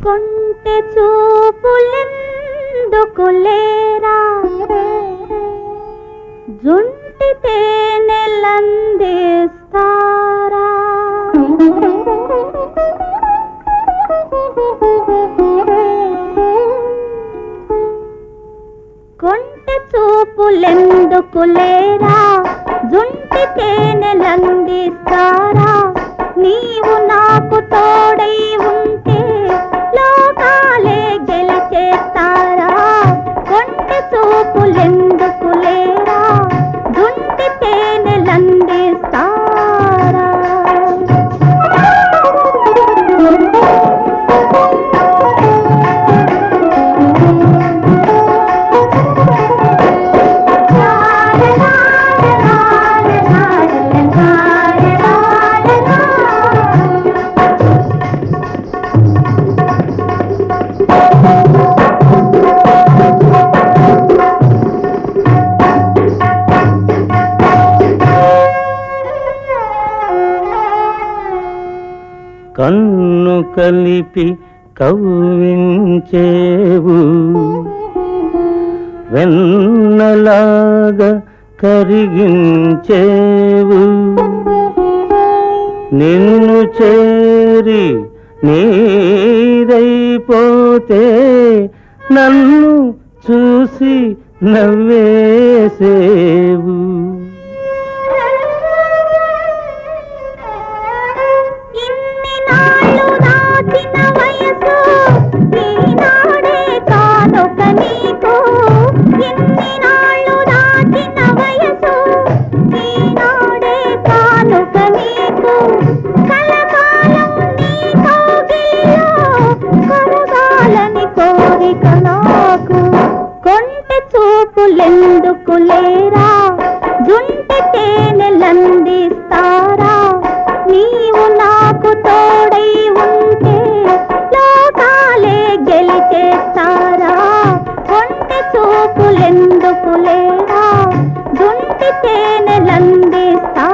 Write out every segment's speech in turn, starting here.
కొంటె చూపులెందుకులేరా జుంటి తేనెలందిస్తారా కొంటె చూపులెందుకులేరా జుంటి తేనెలందిస్తారా నీవు నాకు తోడై ఉంటే లోకాలే గెలిచేస్తారా కొంటె చూపులెందుకులేరా జుంటి తేనెలందిస్తారా కన్ను కలిపి కవ్వించేవు వెన్నలాగా కరిగించేవు నిన్ను చేరి నీరైపోతే నన్ను చూసి నవ్వేసేవు కొంటె చూపులెందుకులేరా జుంటి తేనెలందిస్తారా నీవు నాకు తోడై ఉంటే లోకాలే గెలిచేస్తారా కొంటె చూపులెందుకులేరా జుంటి తేనెలందిస్తారా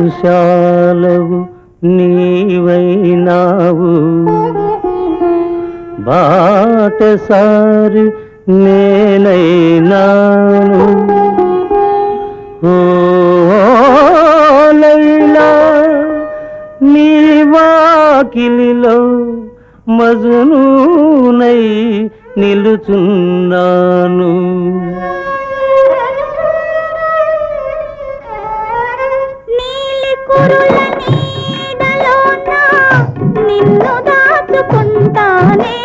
మధుశాలవు నీవైనావు బాటసారి నేనైనాను ఓ లైలా నీ వాకిలిలో మజునూనై నిలుచున్నాను నిన్ను దాచుకుంటానే